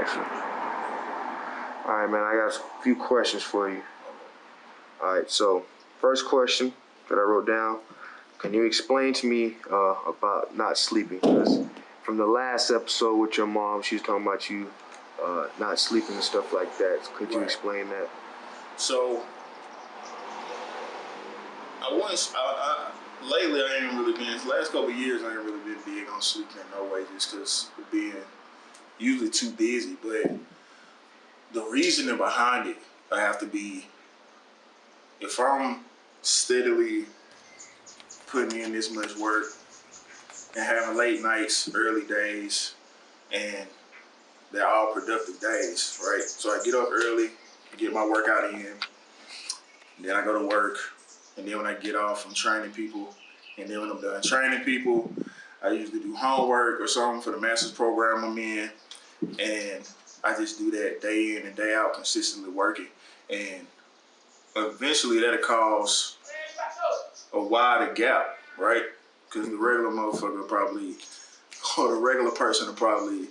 Excellent. All right, man, I got a few questions for you. All right, so first question that I wrote down, can you explain to me about not sleeping? Because from the last episode with your mom, she was talking about you not sleeping and stuff like that. Could you explain that? So, lately I ain't really been, the last couple of years I ain't really been big on sleeping in no way, just because of being usually too busy. But the reasoning behind it, I have to be, if I'm steadily putting in this much work and having late nights, early days, and they're all productive days, right? So I get up early, get my workout in, then I go to work, and then when I get off, I'm training people, and then when I'm done training people, I usually do homework or something for the master's program I'm in, and I just do that day in and day out, consistently working, and eventually that'll cause a wider gap, right? Because the regular motherfucker probably, or the regular person will probably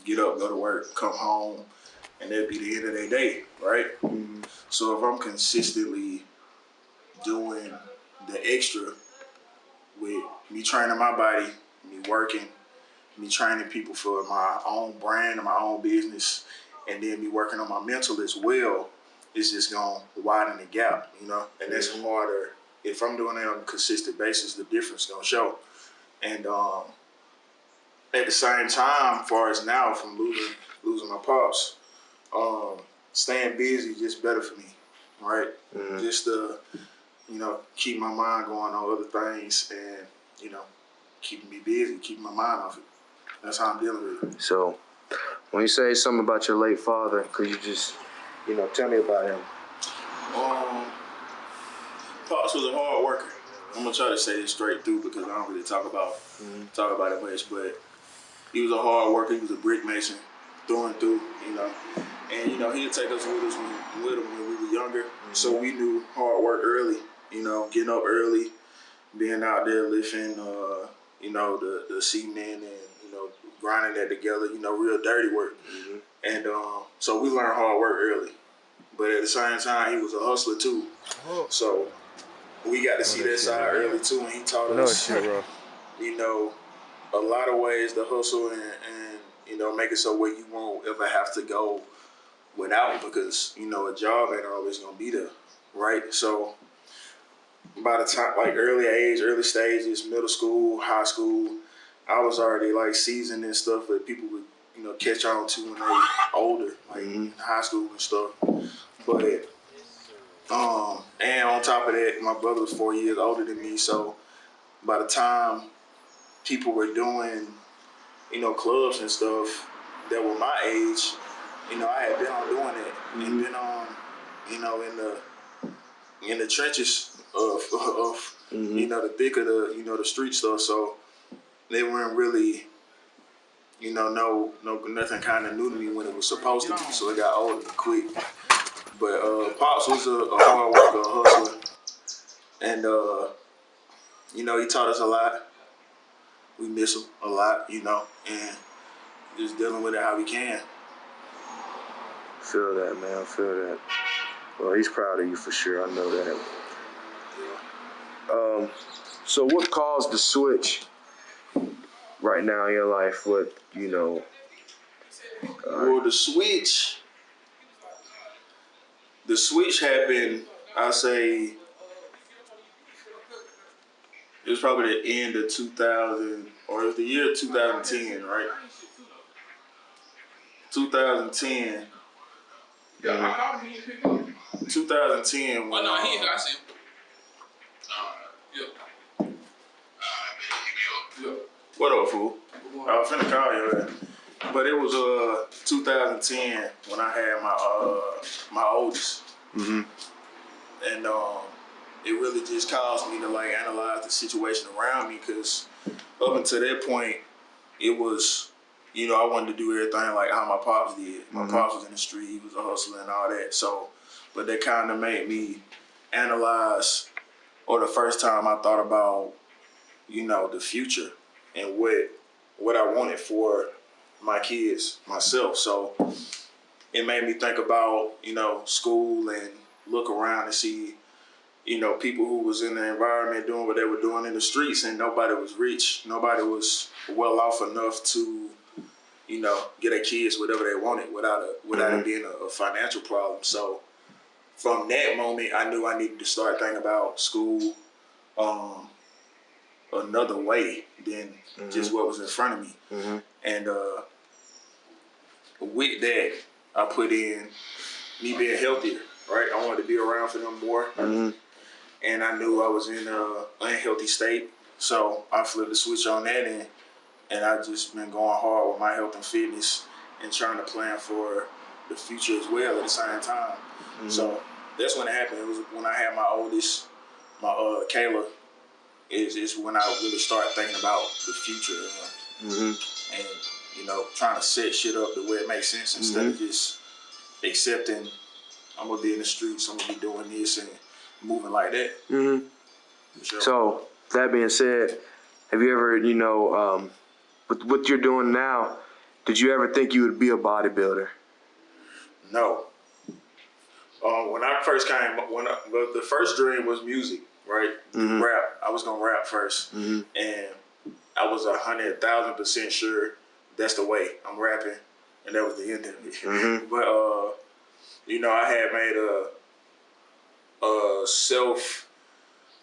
get up, go to work, come home, and that'd be the end of their day, right? Mm-hmm. So if I'm consistently doing the extra with me training my body, me working, me training people for my own brand and my own business, and then me working on my mental as well, it's just gonna widen the gap, you know? And that's harder. If I'm doing it on a consistent basis, the difference gonna show. And at the same time, far as now, from losing my pops, staying busy is just better for me, right? Mm-hmm. Just to, keep my mind going on other things and, keeping me busy, keeping my mind off it. That's how I'm dealing with it. So, when you say something about your late father, could you just, tell me about him? Pops was a hard worker. I'm gonna try to say this straight through because I don't really talk about it much, but he was a hard worker. He was a brick mason through and through, And he'd take us with him when we were younger. Mm-hmm. So we knew hard work early, getting up early, being out there lifting, the cement and, grinding that together, real dirty work. Mm-hmm. And so we learned hard work early. But at the same time, he was a hustler too. Oh. So we got to see that side early too, and he taught us, a lot of ways to hustle and make it so where you won't ever have to go without, because a job ain't always gonna be there, right? So by the time, like early stages, middle school, high school, I was already like seasoned and stuff that people would catch on to when they older, like in high school and stuff. But and on top of that, my brother was 4 years older than me, so by the time people were doing clubs and stuff that were my age, I had been on doing it and been on in the trenches of the thick of the street stuff. So they weren't really nothing kind of new to me when it was supposed to be. So it got older quick. But Pops was a hard worker, a hustler, and he taught us a lot. We miss him a lot, and just dealing with it how we can. Feel that, man. Feel that. Well, he's proud of you for sure. I know that. Yeah. So what caused the switch right now in your life? What, Well, the switch happened, I say, it was probably the end of 2000, or it was the year 2010, right? 2010. Yeah. 2010 when what up, fool? I was finna call you, man. But it was 2010 when I had my oldest. Mm-hmm. And it really just caused me to like analyze the situation around me, because up until that point, it was, I wanted to do everything like how my pops did. My pops was in the street, he was a hustler and all that. So, but that kind of made me analyze, or the first time I thought about, the future and what I wanted for my kids myself. So it made me think about, school and look around and see, people who was in the environment doing what they were doing in the streets, and nobody was rich. Nobody was well off enough to, get their kids whatever they wanted without it being a financial problem. So from that moment, I knew I needed to start thinking about school another way than just what was in front of me. And with that, I put in me being healthier, right? I wanted to be around for them more. And I knew I was in an unhealthy state. So I flipped the switch on that, and I just been going hard with my health and fitness and trying to plan for the future as well at the same time. So that's when it happened. It was when I had my oldest, Kayla, is when I really started thinking about the future and trying to set shit up the way it makes sense instead of just accepting I'm gonna be in the streets, I'm gonna be doing this and moving like that. Sure. So that being said, have you ever, with what you're doing now, did you ever think you would be a bodybuilder? No. When I first came, the first dream was music, right? Rap. I was gonna rap first, and I was 100,000% sure that's the way I'm rapping, and that was the end of it. But I had made a self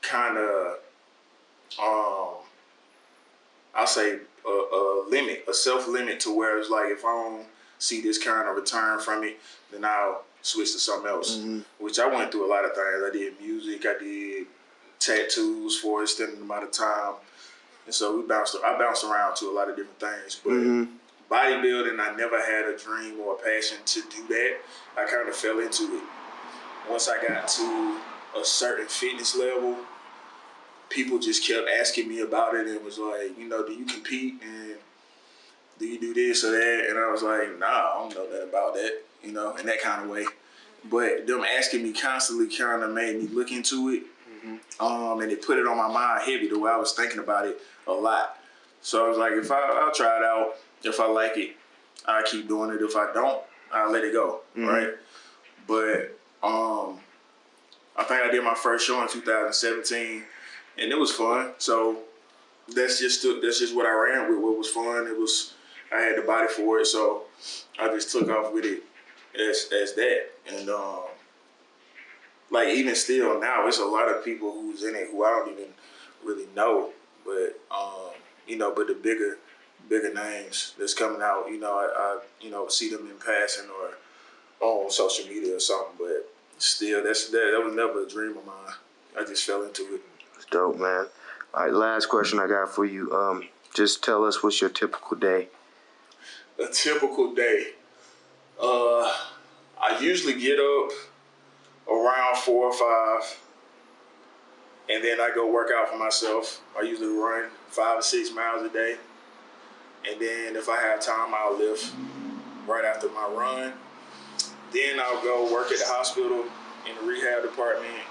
kind of I'll say a self limit to where it's like if I don't see this kind of return from it, then I'll switch to something else. Which I went through a lot of things. I did music, I did tattoos for a extended amount of time, and so I bounced around to a lot of different things. But bodybuilding, I never had a dream or a passion to do that. I kind of fell into it. Once I got to a certain fitness level, people just kept asking me about it and was like, do you compete and do you do this or that? And I was like, nah, I don't know that about that, in that kind of way. But them asking me constantly kind of made me look into it. And it put it on my mind heavy the way I was thinking about it a lot. So I was like, I'll try it out. If I like it, I'll keep doing it. If I don't, I'll let it go, right? But I think I did my first show in 2017, and it was fun. So that's just what I ran with. What was fun. I had the body for it, so I just took off with it as that. And like even still now, it's a lot of people who's in it who I don't even really know, but but the bigger names that's coming out, I see them in passing or on social media or something, but still, that was never a dream of mine. I just fell into it. It's dope, man. All right, last question I got for you. Just tell us, what's your typical day? A typical day. I usually get up around 4 or 5, and then I go work out for myself. I usually run 5 or 6 miles a day, and then if I have time, I'll lift right after my run. Then I'll go work at the hospital in the rehab department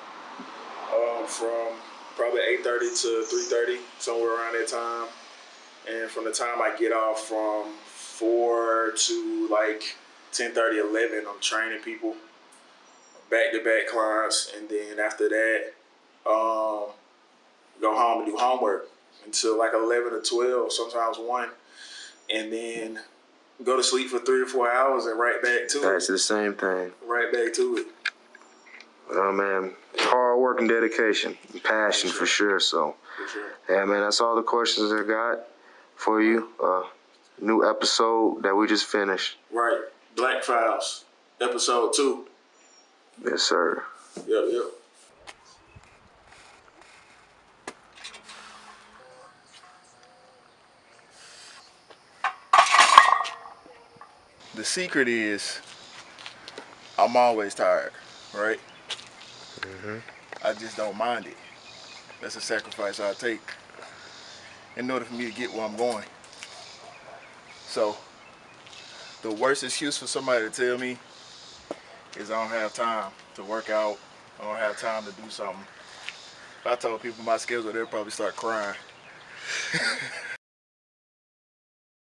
from probably 8:30 to 3:30, somewhere around that time. And from the time I get off from 4 to like 10:30, 11, I'm training people, back-to-back clients. And then after that, go home and do homework until like 11 or 12, sometimes 1. And then go to sleep for 3 or 4 hours and right back to it. That's the same thing. Right back to it. Oh, man. Hard work and dedication and passion for sure. So, yeah, man, that's all the questions I got for you. New episode that we just finished. Right. Black Files, episode 2. Yes, sir. Yep. The secret is I'm always tired, right? I just don't mind it. That's a sacrifice I take in order for me to get where I'm going. So the worst excuse for somebody to tell me is I don't have time to work out, I don't have time to do something. If I told people my schedule, they'd probably start crying.